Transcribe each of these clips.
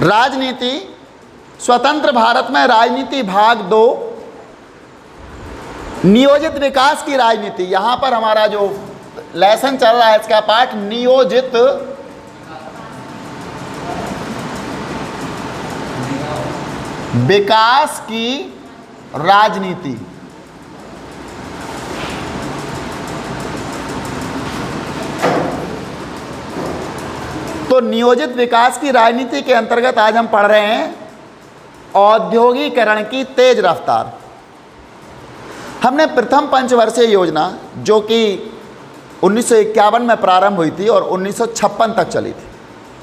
राजनीति, स्वतंत्र भारत में राजनीति भाग 2, नियोजित विकास की राजनीति। यहां पर हमारा जो लेसन चल रहा है इसका पाठ नियोजित विकास की राजनीति। तो नियोजित विकास की राजनीति के अंतर्गत आज हम पढ़ रहे हैं औद्योगिकरण की तेज रफ्तार। हमने प्रथम पंचवर्षीय योजना जो कि 1951 में प्रारंभ हुई थी और 1956 तक चली थी,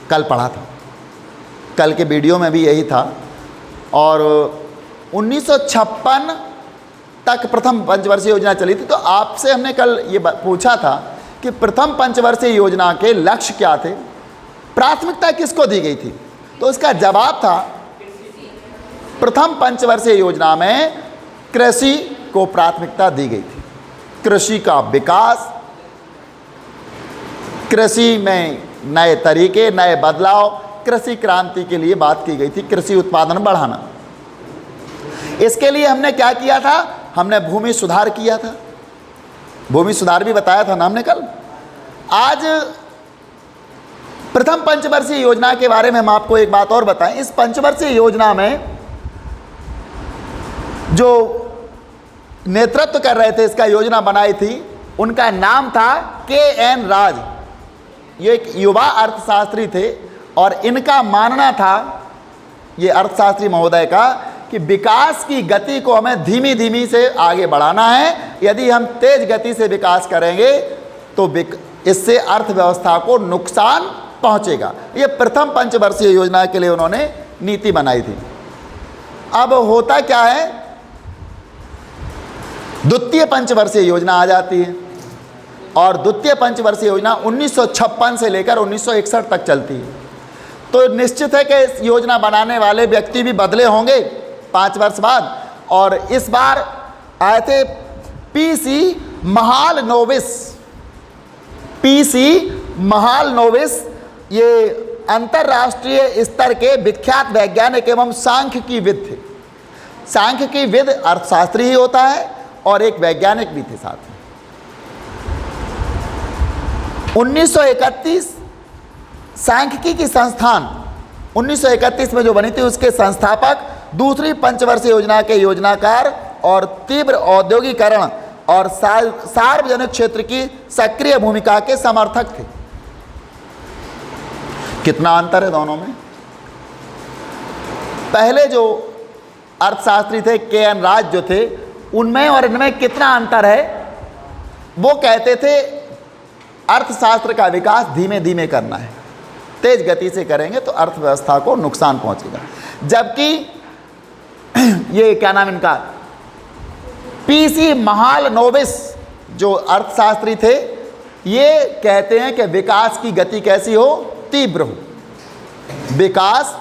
कल पढ़ा था, कल के वीडियो में भी यही था। और 1956 तक प्रथम पंचवर्षीय योजना चली थी। तो आपसे हमने कल ये पूछा था कि प्रथम पंचवर्षीय योजना के लक्ष्य क्या थे, प्राथमिकता किसको दी गई थी। तो इसका जवाब था प्रथम पंचवर्षीय योजना में कृषि को प्राथमिकता दी गई थी। कृषि का विकास, कृषि में नए तरीके, नए बदलाव, कृषि क्रांति के लिए बात की गई थी, कृषि उत्पादन बढ़ाना। इसके लिए हमने क्या किया था, हमने भूमि सुधार किया था। भूमि सुधार भी बताया था ना हमने कल। आज प्रथम पंचवर्षीय योजना के बारे में हम आपको एक बात और बताएं। इस पंचवर्षीय योजना में जो नेतृत्व कर रहे थे, इसका योजना बनाई थी, उनका नाम था के.एन. राज। ये एक युवा अर्थशास्त्री थे और इनका मानना था, ये अर्थशास्त्री महोदय का, कि विकास की गति को हमें धीमी धीमी से आगे बढ़ाना है। यदि हम तेज गति से विकास करेंगे तो इससे अर्थव्यवस्था को नुकसान पहुंचेगा। ये प्रथम पंचवर्षीय योजना के लिए उन्होंने नीति बनाई थी। अब होता क्या है, द्वितीय पंचवर्षीय योजना आ जाती है और द्वितीय पंचवर्षीय योजना 1956 से लेकर 1961 तक चलती है। तो निश्चित है कि इस योजना बनाने वाले व्यक्ति भी बदले होंगे 5 वर्ष बाद। और इस बार आए थे पीसी महालनोबिस। पीसी महालनोबिस ये अंतर्राष्ट्रीय स्तर के विख्यात वैज्ञानिक एवं सांख्यिकीविद थे। सांख्यिकीविद अर्थशास्त्री ही होता है और एक वैज्ञानिक भी थे साथ में। 1931 सांख्यिकी संस्थान 1931 में जो बनी थी, उसके संस्थापक दूसरी पंचवर्षीय योजना के योजनाकार और तीव्र औद्योगिकरण और सार्वजनिक क्षेत्र की सक्रिय भूमिका के समर्थक थे। कितना अंतर है दोनों में। पहले जो अर्थशास्त्री थे के.एन. राज जो थे, उनमें और इनमें कितना अंतर है। वो कहते थे अर्थशास्त्र का विकास धीमे धीमे करना है, तेज गति से करेंगे तो अर्थव्यवस्था को नुकसान पहुंचेगा। जबकि ये क्या नाम इनका, पीसी महालनोबिस जो अर्थशास्त्री थे, ये कहते हैं कि विकास की गति कैसी हो, तीव्र हो, विकास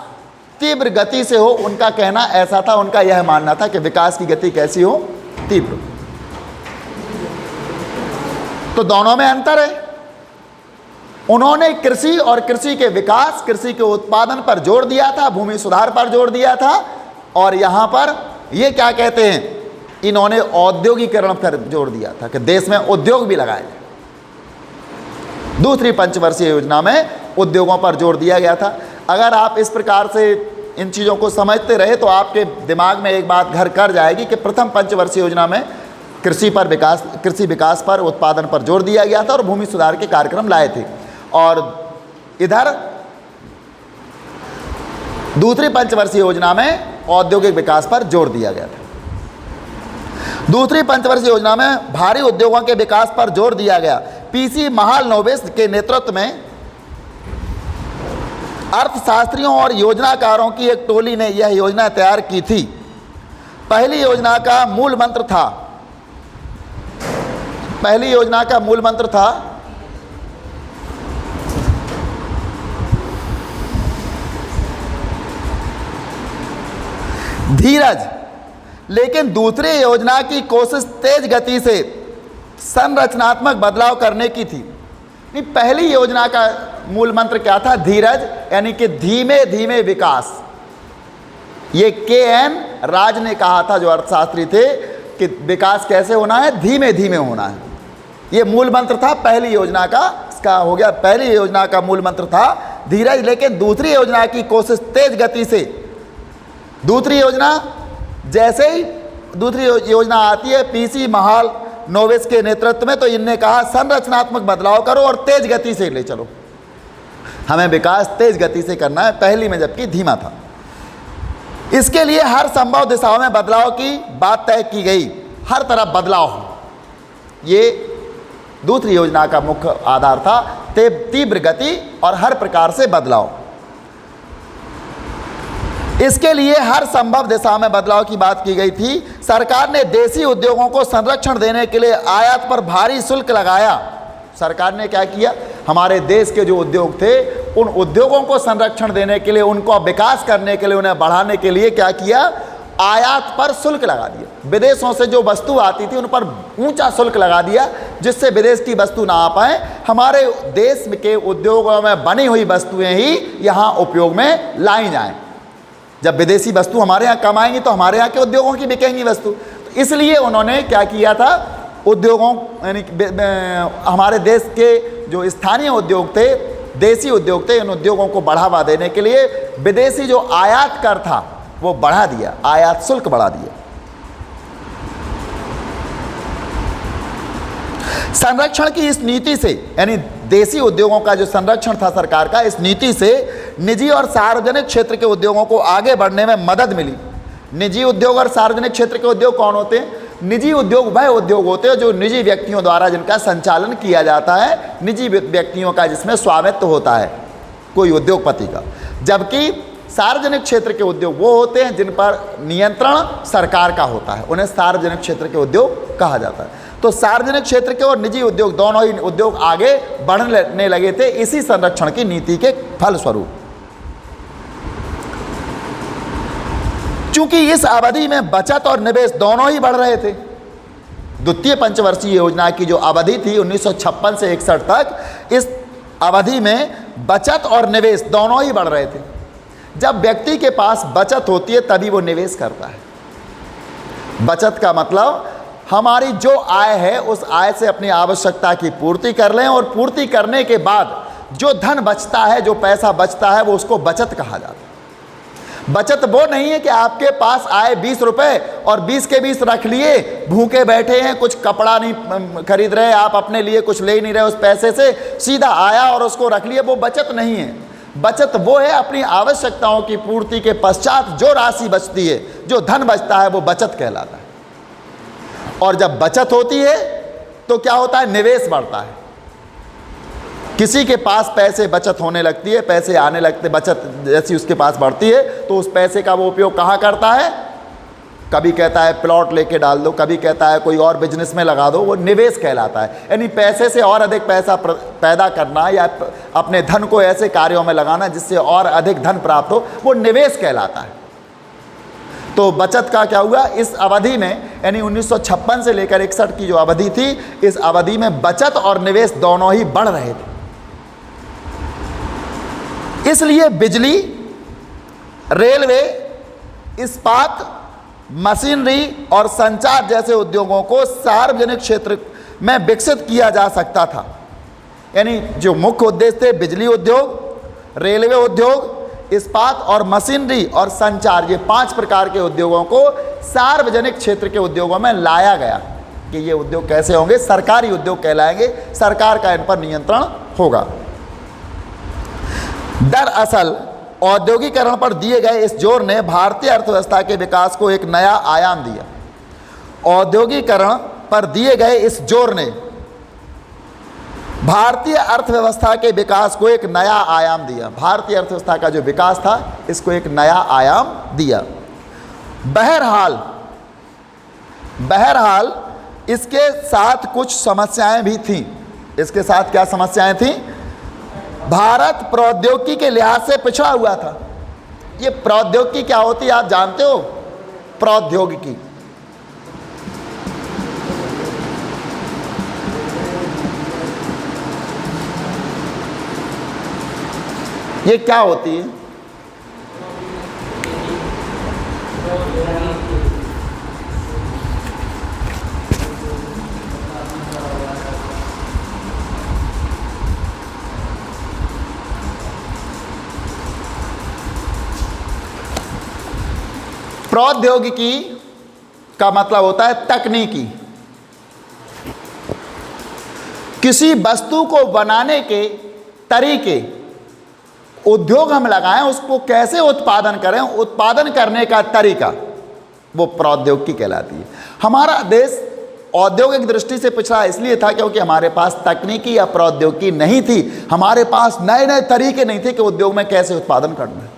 तीव्र गति से हो। उनका कहना ऐसा था, उनका यह मानना था कि विकास की गति कैसी हो, तीव्र। तो दोनों में अंतर है। उन्होंने कृषि और कृषि के विकास, कृषि के उत्पादन पर जोर दिया था, भूमि सुधार पर जोर दिया था। और यहां पर ये क्या कहते हैं, इन्होंने औद्योगिकरण पर जोर दिया था कि देश में उद्योग भी लगाए जाए। दूसरी पंचवर्षीय योजना में उद्योगों पर जोर दिया गया था। अगर आप इस प्रकार से इन चीज़ों को समझते रहे तो आपके दिमाग में एक बात घर कर जाएगी कि प्रथम पंचवर्षीय योजना में कृषि विकास पर, उत्पादन पर जोर दिया गया था और भूमि सुधार के कार्यक्रम लाए थे। और इधर दूसरी पंचवर्षीय योजना में औद्योगिक विकास पर जोर दिया गया था। दूसरी पंचवर्षीय योजना में भारी उद्योगों के विकास पर जोर दिया गया। पीसी महालनोबिस के नेतृत्व में अर्थशास्त्रियों और योजनाकारों की एक टोली ने यह योजना तैयार की थी। पहली योजना का मूल मंत्र था धीरज। लेकिन दूसरी योजना की कोशिश तेज गति से संरचनात्मक बदलाव करने की थी। पहली योजना का मूल मंत्र क्या था? धीरज, यानी कि धीमे धीमे विकास। ये के.एन. राज ने कहा था, जो अर्थशास्त्री थे, कि विकास कैसे होना है? धीमे धीमे होना है। ये मूल मंत्र था पहली योजना का। इसका हो गया, पहली योजना का मूल मंत्र था धीरज। लेकिन दूसरी योजना की कोशिश तेज गति से, दूसरी योजना जैसे ही दूसरी योजना आती है पीसी महालनोबिस के नेतृत्व में, तो इनने कहा संरचनात्मक बदलाव करो और तेज गति से ले चलो, हमें विकास तेज गति से करना है, पहली में जबकि धीमा था। इसके लिए हर संभव दिशाओं में बदलाव की बात तय की गई, हर तरफ बदलाव हो, ये दूसरी योजना का मुख्य आधार था। तीव्र गति और हर प्रकार से बदलाव। इसके लिए हर संभव दिशा में बदलाव की बात की गई थी। सरकार ने देसी उद्योगों को संरक्षण देने के लिए आयात पर भारी शुल्क लगाया। सरकार ने क्या किया? हमारे देश के जो उद्योग थे, उन उद्योगों को संरक्षण देने के लिए, उनको विकास करने के लिए, उन्हें बढ़ाने के लिए क्या किया? आयात पर शुल्क लगा दिया। विदेशों से जो वस्तु आती थी उन पर ऊंचा शुल्क लगा दिया, जिससे विदेश की वस्तु ना आ पाए, हमारे देश के उद्योगों में बनी हुई वस्तुएं ही यहाँ उपयोग में लाई जाएं। जब विदेशी वस्तु हमारे यहाँ कमाएंगी तो हमारे यहाँ के उद्योगों की बिकेंगी वस्तु। तो इसलिए उन्होंने क्या किया था? उद्योगों, यानी हमारे देश के जो स्थानीय उद्योग थे, देसी उद्योग थे, इन उद्योगों को बढ़ावा देने के लिए विदेशी जो आयात कर था वो बढ़ा दिया, आयात शुल्क बढ़ा दिया। संरक्षण की इस नीति से, यानी देसी उद्योगों का जो संरक्षण था सरकार का, इस नीति से निजी और सार्वजनिक क्षेत्र के उद्योगों को आगे बढ़ने में मदद मिली। निजी उद्योग और सार्वजनिक क्षेत्र के उद्योग कौन होते हैं? निजी उद्योग वह उद्योग होते हैं जो निजी व्यक्तियों द्वारा जिनका संचालन किया जाता है, निजी व्यक्तियों का जिसमें स्वामित्व होता है कोई उद्योगपति का। जबकि सार्वजनिक क्षेत्र के उद्योग वो होते हैं जिन पर नियंत्रण सरकार का होता है, उन्हें सार्वजनिक क्षेत्र के उद्योग कहा जाता है। तो सार्वजनिक क्षेत्र के और निजी उद्योग दोनों ही उद्योग आगे बढ़ने लगे थे इसी संरक्षण की नीति के फलस्वरूप। चूंकि इस अवधि में बचत और निवेश दोनों ही बढ़ रहे थे, द्वितीय पंचवर्षीय योजना की जो अवधि थी 1956 से 61 तक, इस अवधि में बचत और निवेश दोनों ही बढ़ रहे थे। जब व्यक्ति के पास बचत होती है तभी वो निवेश करता है। बचत का मतलब हमारी जो आय है उस आय से अपनी आवश्यकता की पूर्ति कर लें, और पूर्ति करने के बाद जो धन बचता है, जो पैसा बचता है, वो उसको बचत कहा जाता है। बचत वो नहीं है कि आपके पास आए 20 रुपए और 20 के 20 रख लिए, भूखे बैठे हैं, कुछ कपड़ा नहीं खरीद रहे, आप अपने लिए कुछ ले नहीं रहे उस पैसे से, सीधा आया और उसको रख लिए, वो बचत नहीं है। बचत वो है अपनी आवश्यकताओं की पूर्ति के पश्चात जो राशि बचती है, जो धन बचता है, वो बचत कहलाता है। और जब बचत होती है तो क्या होता है? निवेश बढ़ता है। किसी के पास पैसे बचत होने लगती है, पैसे आने लगते, बचत जैसी उसके पास बढ़ती है तो उस पैसे का वो उपयोग कहाँ करता है? कभी कहता है प्लॉट लेके डाल दो, कभी कहता है कोई और बिजनेस में लगा दो, वो निवेश कहलाता है। यानी पैसे से और अधिक पैसा पैदा करना या अपने धन को ऐसे कार्यों में लगाना जिससे और अधिक धन प्राप्त हो, वो निवेश कहलाता है। तो बचत का क्या हुआ? इस अवधि में, यानी 1956 से लेकर 61 की जो अवधि थी, इस अवधि में बचत और निवेश दोनों ही बढ़ रहे थे। इसलिए बिजली, रेलवे, इस्पात, मशीनरी और संचार जैसे उद्योगों को सार्वजनिक क्षेत्र में विकसित किया जा सकता था। यानी जो मुख्य उद्देश्य थे, बिजली उद्योग, रेलवे उद्योग, इस्पात और मशीनरी और संचार, ये 5 प्रकार के उद्योगों को सार्वजनिक क्षेत्र के उद्योगों में लाया गया कि ये उद्योग कैसे होंगे? सरकारी उद्योग कहलाएंगे, सरकार का इन पर नियंत्रण होगा। दरअसल औद्योगिकरण पर दिए गए इस जोर ने भारतीय अर्थव्यवस्था के विकास को एक नया आयाम दिया। औद्योगिकरण पर दिए गए इस जोर ने भारतीय अर्थव्यवस्था के विकास को एक नया आयाम दिया। भारतीय अर्थव्यवस्था का जो विकास था, इसको एक नया आयाम दिया। बहरहाल इसके साथ कुछ समस्याएं भी थीं। इसके साथ क्या समस्याएं थीं? भारत प्रौद्योगिकी के लिहाज से पिछड़ा हुआ था। ये प्रौद्योगिकी क्या होती है आप जानते हो? प्रौद्योगिकी ये क्या होती है? प्रौद्योगिकी का मतलब होता है तकनीकी। किसी वस्तु को बनाने के तरीके, उद्योग हम लगाएं, उसको कैसे उत्पादन करें, उत्पादन करने का तरीका, वो प्रौद्योगिकी कहलाती है। हमारा देश औद्योगिक दृष्टि से पिछड़ा इसलिए था क्योंकि हमारे पास तकनीकी या प्रौद्योगिकी नहीं थी। हमारे पास नए नए तरीके नहीं थे कि उद्योग में कैसे उत्पादन करना है।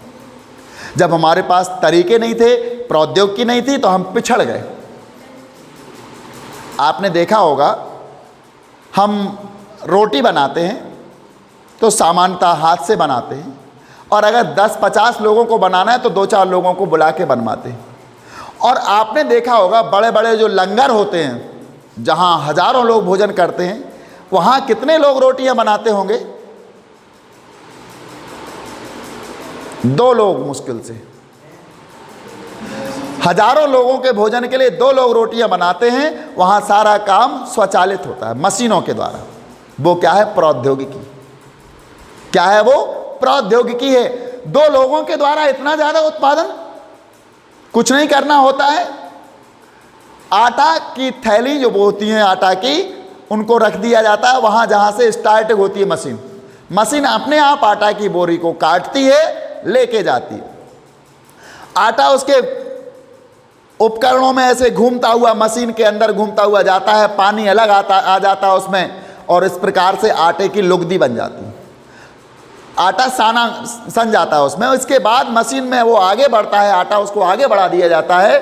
जब हमारे पास तरीके नहीं थे, प्रौद्योगिकी नहीं थी, तो हम पिछड़ गए। आपने देखा होगा, हम रोटी बनाते हैं तो सामान्यतः हाथ से बनाते हैं, और अगर 10-50 लोगों को बनाना है तो 2-4 लोगों को बुला के बनवाते हैं। और आपने देखा होगा बड़े बड़े जो लंगर होते हैं, जहां हजारों लोग भोजन करते हैं, वहां कितने लोग रोटियां बनाते होंगे? 2 लोग मुश्किल से। हजारों लोगों के भोजन के लिए 2 लोग रोटियां बनाते हैं। वहां सारा काम स्वचालित होता है, मशीनों के द्वारा। वो क्या है? प्रौद्योगिकी। क्या है वो? प्रौद्योगिकी है। 2 लोगों के द्वारा इतना ज्यादा उत्पादन, कुछ नहीं करना होता है। आटा की थैली जो होती है आटा की, उनको रख दिया जाता है वहां जहां से स्टार्टिंग होती है मशीन। मशीन अपने आप आटा की बोरी को काटती है, लेके जाती है। आटा उसके उपकरणों में ऐसे घूमता हुआ मशीन के अंदर घूमता हुआ जाता है, पानी अलग आ जाता है उसमें, और इस प्रकार से आटे की लुगदी बन जाती है। आटा सन जाता है उसमें। इसके बाद मशीन में वो आगे बढ़ता है, आटा उसको आगे बढ़ा दिया जाता है,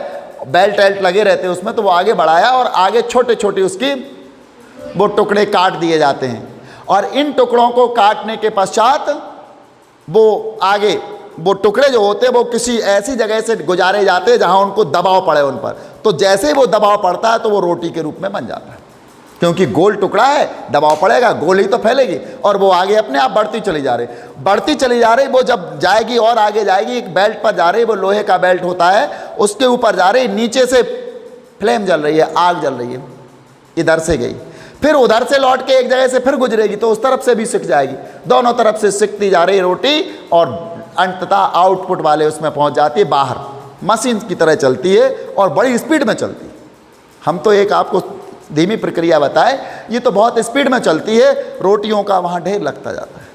बेल्ट वेल्ट लगे रहते हैं उसमें, तो वो आगे बढ़ाया और आगे छोटे छोटे उसकी वो टुकड़े काट दिए जाते हैं। और इन टुकड़ों को काटने के पश्चात वो आगे वो टुकड़े जो होते हैं वो किसी ऐसी जगह से गुजारे जाते हैं जहां उनको दबाव पड़े उन पर। तो जैसे ही वो दबाव पड़ता है तो वो रोटी के रूप में बन जाता है, क्योंकि गोल टुकड़ा है, दबाव पड़ेगा, गोल ही तो फैलेगी, और वो आगे अपने आप बढ़ती चली जा रही। वो जब जाएगी और आगे जाएगी, एक बेल्ट पर जा रही, वो लोहे का बेल्ट होता है, उसके ऊपर जा रही, नीचे से फ्लेम जल रही है, आग जल रही है, इधर से गई, फिर उधर से लौट के एक जगह से फिर गुजरेगी तो उस तरफ से भी सिक जाएगी। दोनों तरफ से सिकती जा रही रोटी, और अंततः आउटपुट वाले उसमें पहुंच जाती है बाहर। मशीन की तरह चलती है और बड़ी स्पीड में चलती है। हम तो एक आपको धीमी प्रक्रिया बताए, ये तो बहुत स्पीड में चलती है। रोटियों का वहाँ ढेर लगता जाता है,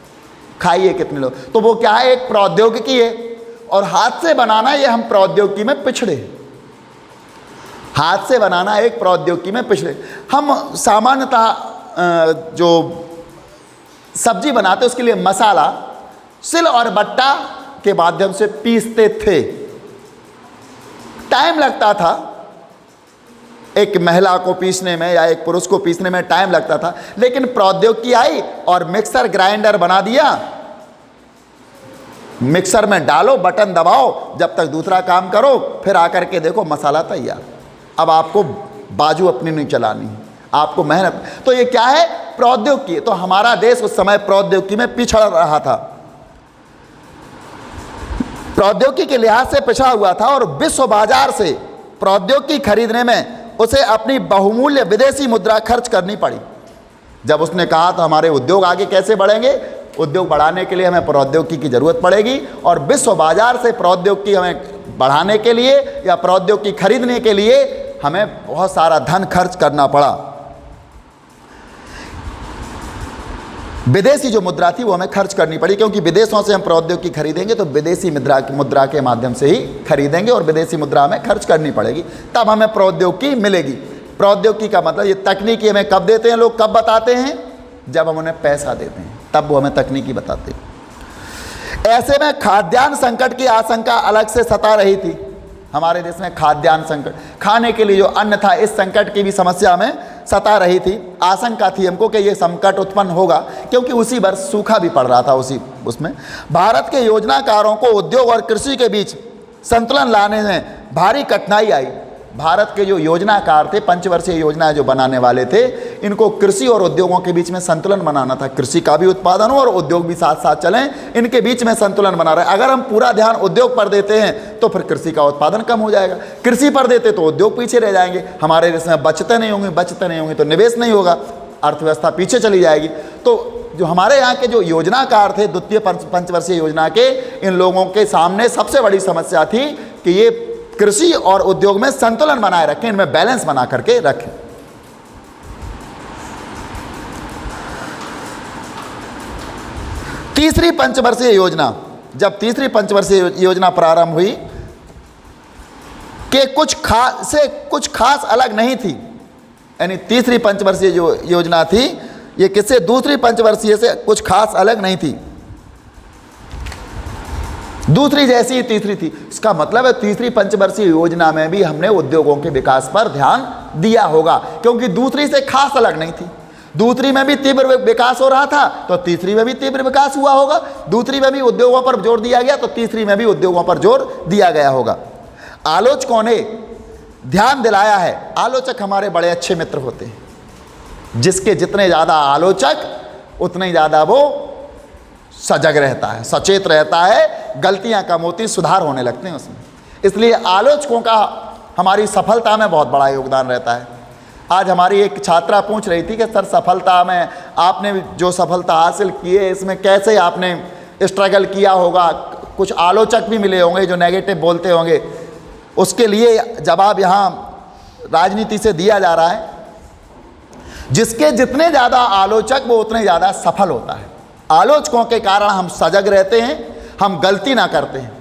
खाइए कितने लोग। तो वो क्या है? एक प्रौद्योगिकी है। और हाथ से बनाना, ये हम प्रौद्योगिकी में पिछड़े। हाथ से बनाना एक प्रौद्योगिकी में पिछड़े। हम सामान्यतः जो सब्जी बनाते उसके लिए मसाला सिल और बट्टा के माध्यम से पीसते थे। टाइम लगता था, एक महिला को पीसने में या एक पुरुष को पीसने में टाइम लगता था, लेकिन प्रौद्योगिकी आई और मिक्सर ग्राइंडर बना दिया। मिक्सर में डालो, बटन दबाओ, जब तक दूसरा काम करो, फिर आकर के देखो मसाला तैयार। अब आपको बाजू अपनी नहीं चलानी, आपको मेहनत। तो ये क्या है? प्रौद्योगिकी। तो हमारा देश उस समय प्रौद्योगिकी में पिछड़ रहा था, प्रौद्योगिकी के लिहाज से पिछड़ा हुआ था, और विश्व बाजार से प्रौद्योगिकी खरीदने में उसे अपनी बहुमूल्य विदेशी मुद्रा खर्च करनी पड़ी। जब उसने कहा तो हमारे उद्योग आगे कैसे बढ़ेंगे, उद्योग बढ़ाने के लिए हमें प्रौद्योगिकी की जरूरत पड़ेगी, और विश्व बाजार से प्रौद्योगिकी हमें बढ़ाने के लिए या प्रौद्योगिकी खरीदने के लिए हमें बहुत सारा धन खर्च करना पड़ा। विदेशी जो मुद्रा थी वो हमें खर्च करनी पड़ी, क्योंकि विदेशों से हम प्रौद्योगिकी खरीदेंगे तो विदेशी मुद्रा के माध्यम से ही खरीदेंगे, और विदेशी मुद्रा हमें खर्च करनी पड़ेगी, तब हमें प्रौद्योगिकी मिलेगी। प्रौद्योगिकी का मतलब ये तकनीकी हमें कब देते हैं लोग, कब बताते हैं? जब हम उन्हें पैसा देते हैं, तब वो हमें तकनीकी बताते हैं। ऐसे में खाद्यान्न संकट की आशंका अलग से सता रही थी। हमारे देश में खाद्यान्न संकट, खाने के लिए जो अन्न था, इस संकट की भी समस्या हमें सता रही थी। आशंका थी हमको कि ये संकट उत्पन्न होगा, क्योंकि उसी वर्ष सूखा भी पड़ रहा था उसमें। भारत के योजनाकारों को उद्योग और कृषि के बीच संतुलन लाने में भारी कठिनाई आई। भारत के जो योजनाकार थे, पंचवर्षीय योजना जो बनाने वाले थे, इनको कृषि और उद्योगों के बीच में संतुलन बनाना था। कृषि का भी उत्पादन हो और उद्योग भी साथ साथ चलें, इनके बीच में संतुलन बना रहे। अगर हम पूरा ध्यान उद्योग पर देते हैं तो फिर कृषि का उत्पादन कम हो जाएगा, कृषि पर देते तो उद्योग पीछे रह जाएंगे, हमारे इसमें बचतें नहीं होंगी तो निवेश नहीं होगा, अर्थव्यवस्था पीछे चली जाएगी। तो जो हमारे यहाँ के जो योजनाकार थे द्वितीय पंचवर्षीय योजना के, इन लोगों के सामने सबसे बड़ी समस्या थी कि ये कृषि और उद्योग में संतुलन बनाए रखें, इनमें बैलेंस बना करके रखें। तीसरी पंचवर्षीय योजना, जब तीसरी पंचवर्षीय योजना प्रारंभ हुई कि कुछ खास अलग नहीं थी, यानी तीसरी पंचवर्षीय जो योजना थी ये किससे, दूसरी पंचवर्षीय से कुछ खास अलग नहीं थी, दूसरी जैसी ही तीसरी थी। इसका मतलब है तीसरी पंचवर्षीय योजना में भी हमने उद्योगों के विकास पर ध्यान दिया होगा, क्योंकि दूसरी से खास अलग नहीं थी। दूसरी में भी तीव्र विकास हो रहा था तो तीसरी में भी तीव्र विकास हुआ होगा, दूसरी में भी उद्योगों पर जोर दिया गया तो तीसरी में भी उद्योगों पर जोर दिया गया होगा। आलोचकों ने ध्यान दिलाया है, आलोचक हमारे बड़े अच्छे मित्र होते हैं, जिसके जितने ज़्यादा आलोचक उतने ही ज़्यादा वो सजग रहता है, सचेत रहता है, गलतियां कम होती, सुधार होने लगते हैं उसमें। इसलिए आलोचकों का हमारी सफलता में बहुत बड़ा योगदान रहता है। आज हमारी एक छात्रा पूछ रही थी कि सर सफलता में आपने जो सफलता हासिल की है इसमें कैसे आपने स्ट्रगल किया होगा, कुछ आलोचक भी मिले होंगे जो नेगेटिव बोलते होंगे, उसके लिए जवाब यहाँ राजनीति से दिया जा रहा है, जिसके जितने ज़्यादा आलोचक वो उतने ज़्यादा सफल होता है। आलोचकों के कारण हम सजग रहते हैं, हम गलती ना करते हैं,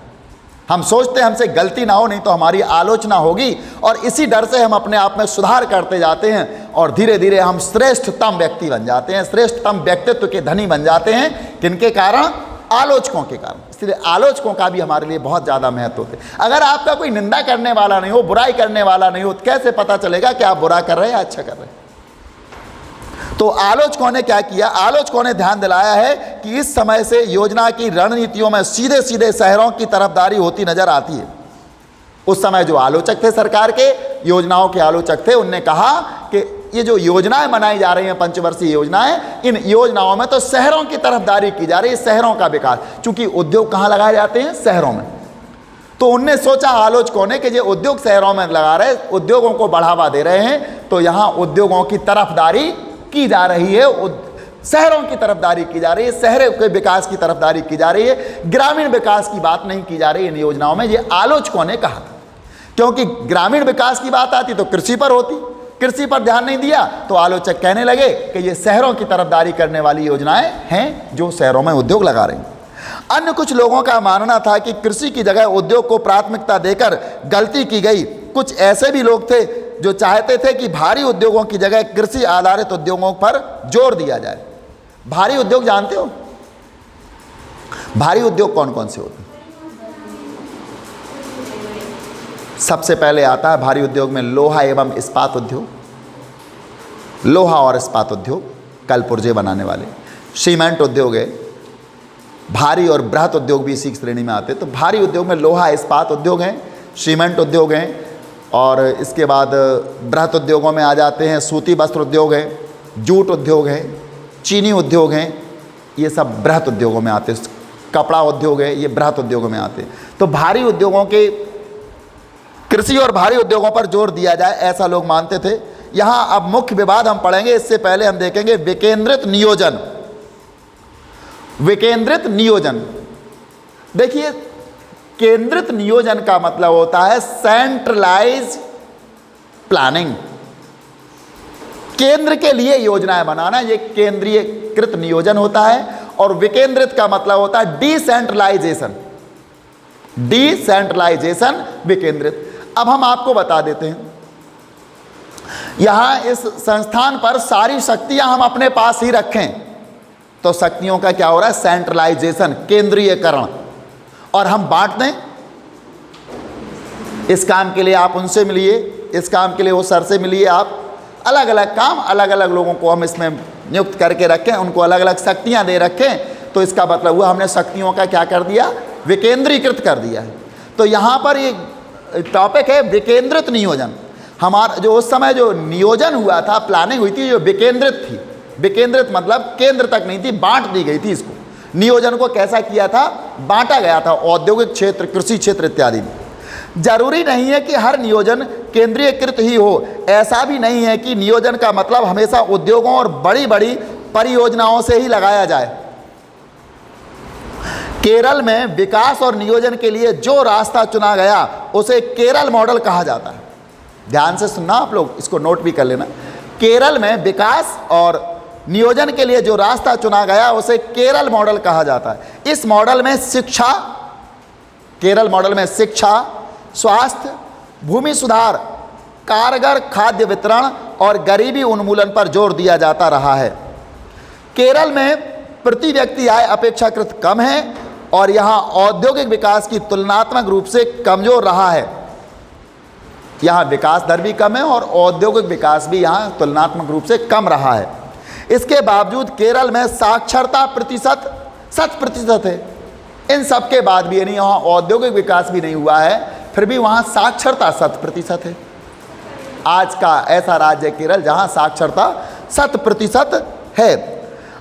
हम सोचते हैं हमसे गलती ना हो, नहीं तो हमारी आलोचना होगी, और इसी डर से हम अपने आप में सुधार करते जाते हैं और धीरे धीरे हम श्रेष्ठतम व्यक्ति बन जाते हैं, श्रेष्ठतम व्यक्तित्व के धनी बन जाते हैं। किनके कारण? आलोचकों के कारण। इसलिए आलोचकों का भी हमारे लिए बहुत ज़्यादा महत्व होता है। अगर आपका कोई निंदा करने वाला नहीं हो, बुराई करने वाला नहीं हो, तो कैसे पता चलेगा कि आप बुरा कर रहे हैं या अच्छा कर रहे हैं? तो आलोचकों ने क्या किया? आलोचकों ने ध्यान दिलाया है कि इस समय से योजना की रणनीतियों में सीधे सीधे शहरों की तरफदारी होती नजर आती है। उस समय जो आलोचक थे, सरकार के योजनाओं के आलोचक थे, उनने कहा कि ये जो योजनाएं बनाई जा रही हैं, पंचवर्षीय योजनाएं, इन योजनाओं में तो शहरों की तरफदारी की जा रही है, शहरों का विकास। चूंकि उद्योग कहाँ लगाए जाते हैं? शहरों में। तो उनने सोचा आलोचकों ने कि ये उद्योग शहरों में लगा रहे, उद्योगों को बढ़ावा दे रहे हैं, तो यहाँ उद्योगों की तरफदारी की जा रही है, शहरों की तरफदारी की जा रही है, शहरों के विकास की तरफदारी की जा रही है, ग्रामीण विकास की बात नहीं की जा रही इन योजनाओं में। ये आलोचकों ने कहा था, क्योंकि ग्रामीण विकास की बात आती तो कृषि पर होती, कृषि पर ध्यान नहीं दिया तो आलोचक कहने लगे कि ये शहरों की तरफदारी करने वाली योजनाएं हैं जो शहरों में उद्योग लगा रही हैं। अन्य कुछ लोगों का मानना था कि कृषि की जगह उद्योग को प्राथमिकता देकर गलती की गई। कुछ ऐसे भी लोग थे जो चाहते थे कि भारी उद्योगों की जगह कृषि आधारित उद्योगों पर जोर दिया जाए। भारी उद्योग जानते हो? भारी उद्योग कौन कौन से होते हैं? सबसे पहले आता है भारी उद्योग में लोहा एवं इस्पात उद्योग, लोहा और इस्पात उद्योग, कल पुर्जे बनाने वाले, सीमेंट उद्योग है, भारी और बृहत उद्योग भी इसी श्रेणी में आते हैं। तो भारी उद्योग में लोहा इस्पात उद्योग हैं, सीमेंट उद्योग हैं, और इसके बाद बृहत उद्योगों में आ जाते हैं सूती वस्त्र उद्योग है, जूट उद्योग है, चीनी उद्योग हैं, ये सब बृहत उद्योगों में आते हैं। कपड़ा उद्योग है, ये बृहत उद्योगों में आते हैं। तो भारी उद्योगों के, कृषि और भारी उद्योगों पर जोर दिया जाए, ऐसा लोग मानते थे। यहाँ अब मुख्य विवाद हम पढ़ेंगे, इससे पहले हम देखेंगे विकेंद्रित नियोजन। विकेंद्रित नियोजन, देखिए केंद्रित नियोजन का मतलब होता है सेंट्रलाइज प्लानिंग, केंद्र के लिए योजनाएं बनाना, ये केंद्रीयकृत नियोजन होता है। और विकेंद्रित का मतलब होता है डिसेंट्रलाइजेशन, डिसेंट्रलाइजेशन विकेंद्रित। अब हम आपको बता देते हैं, यहां इस संस्थान पर सारी शक्तियां हम अपने पास ही रखें तो शक्तियों का क्या हो रहा है? सेंट्रलाइजेशन, केंद्रीयकरण, और हम बांट दें। इस काम के लिए आप उनसे मिलिए, इस काम के लिए वो सर से मिलिए, आप अलग अलग काम अलग अलग लोगों को हम इसमें नियुक्त करके रखें, उनको अलग अलग शक्तियां दे रखें। तो इसका मतलब हुआ हमने शक्तियों का क्या कर दिया? विकेंद्रीकृत कर दिया है। तो यहाँ पर ये टॉपिक है विकेंद्रित नियोजन। हमारा जो उस समय जो नियोजन हुआ था, प्लानिंग हुई थी, जो विकेंद्रित थी। विकेंद्रित मतलब केंद्र तक नहीं थी, बांट दी गई थी इसको। नियोजन को कैसा किया था? बांटा गया था औद्योगिक क्षेत्र, कृषि क्षेत्र इत्यादि में। जरूरी नहीं है कि हर नियोजन केंद्रीयकृत ही हो। ऐसा भी नहीं है कि नियोजन का मतलब हमेशा उद्योगों और बड़ी बड़ी परियोजनाओं से ही लगाया जाए। केरल में विकास और नियोजन के लिए जो रास्ता चुना गया उसे केरल मॉडल कहा जाता है। ध्यान से सुनना आप लोग, इसको नोट भी कर लेना। केरल में विकास और नियोजन के लिए जो रास्ता चुना गया उसे केरल मॉडल कहा जाता है। इस मॉडल में शिक्षा, केरल मॉडल में शिक्षा, स्वास्थ्य, भूमि सुधार, कारगर खाद्य वितरण और गरीबी उन्मूलन पर जोर दिया जाता रहा है। केरल में प्रति व्यक्ति आय अपेक्षाकृत कम है और यहाँ औद्योगिक विकास की तुलनात्मक रूप से कमजोर रहा है। यहाँ विकास दर भी कम है और औद्योगिक विकास भी यहाँ तुलनात्मक रूप से कम रहा है। इसके बावजूद केरल में साक्षरता प्रतिशत 100% है। इन सब के बाद भी, यानी यहाँ औद्योगिक विकास भी नहीं हुआ है, फिर भी वहाँ साक्षरता 100% है। आज का ऐसा राज्य है केरल जहाँ साक्षरता 100% है।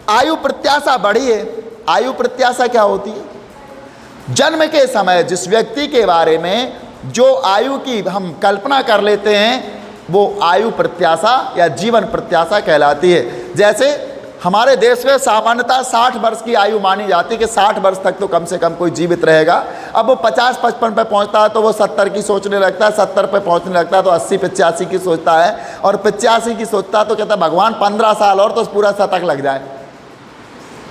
आयु प्रत्याशा बढ़ी है। आयु प्रत्याशा क्या होती है? जन्म के समय जिस व्यक्ति के बारे में जो आयु की हम कल्पना कर लेते हैं वो आयु प्रत्याशा या जीवन प्रत्याशा कहलाती है। जैसे हमारे देश में सामान्यतः 60 वर्ष की आयु मानी जाती है कि 60 वर्ष तक तो कम से कम कोई जीवित रहेगा। अब वो 50-55 पे पहुंचता है तो वो 70 की सोचने लगता है, 70 पे पहुंचने लगता है तो 80-85 की सोचता है, और 85 की सोचता है तो कहता है भगवान 15 साल और तो पूरा शतक लग जाए।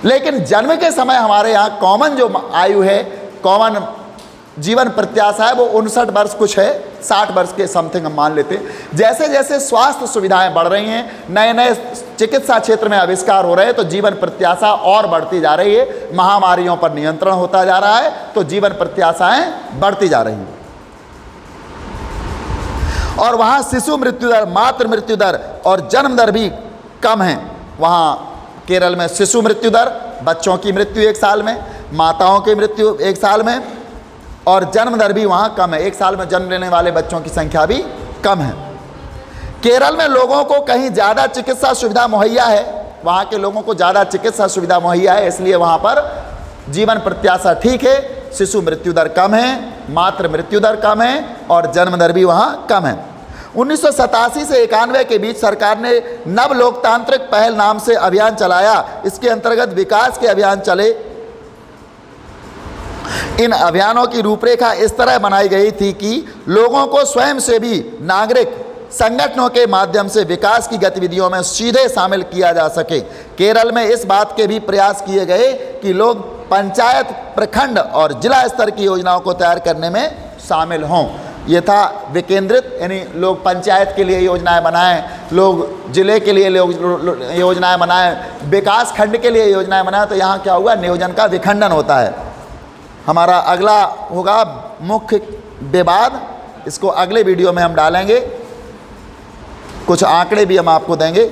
लेकिन जन्म के समय हमारे यहाँ कॉमन जो आयु है, कॉमन जीवन प्रत्याशा है, वो 59 वर्ष कुछ है, 60 वर्ष के समथिंग हम मान लेते हैं। जैसे जैसे स्वास्थ्य सुविधाएं बढ़ रही हैं, नए नए चिकित्सा क्षेत्र में आविष्कार हो रहे हैं, तो जीवन प्रत्याशा और बढ़ती जा रही है। महामारियों पर नियंत्रण होता जा रहा है तो जीवन प्रत्याशाएं बढ़ती जा रही हैं। और वहाँ शिशु मृत्यु दर, मातृ मृत्यु दर और जन्म दर भी कम है। वहाँ केरल में शिशु मृत्यु दर, बच्चों की मृत्यु 1 साल में, माताओं की मृत्यु 1 साल में, और जन्म दर भी वहाँ कम है। 1 साल में जन्म लेने वाले बच्चों की संख्या भी कम है। केरल में लोगों को कहीं ज़्यादा चिकित्सा सुविधा मुहैया है। वहाँ के लोगों को ज़्यादा चिकित्सा सुविधा मुहैया है, इसलिए वहाँ पर जीवन प्रत्याशा ठीक है, शिशु मृत्यु दर कम है, मातृ मृत्यु दर कम है और जन्म दर भी वहाँ कम है। 1987 से 91 के बीच सरकार ने नव लोकतांत्रिक पहल नाम से अभियान चलाया। इसके अंतर्गत विकास के अभियान चले। इन अभियानों की रूपरेखा इस तरह बनाई गई थी कि लोगों को स्वयं से भी नागरिक संगठनों के माध्यम से विकास की गतिविधियों में सीधे शामिल किया जा सके। केरल में इस बात के भी प्रयास किए गए कि लोग पंचायत, प्रखंड और जिला स्तर की योजनाओं को तैयार करने में शामिल हों। ये था विकेंद्रित, यानी लोग पंचायत के लिए योजनाएं बनाएं, लोग जिले के लिए योजनाएं बनाएं, विकास खंड के लिए योजनाएं बनाएं। तो यहाँ क्या हुआ? नियोजन का विखंडन होता है। हमारा अगला होगा मुख्य विवाद, इसको अगले वीडियो में हम डालेंगे। कुछ आंकड़े भी हम आपको देंगे।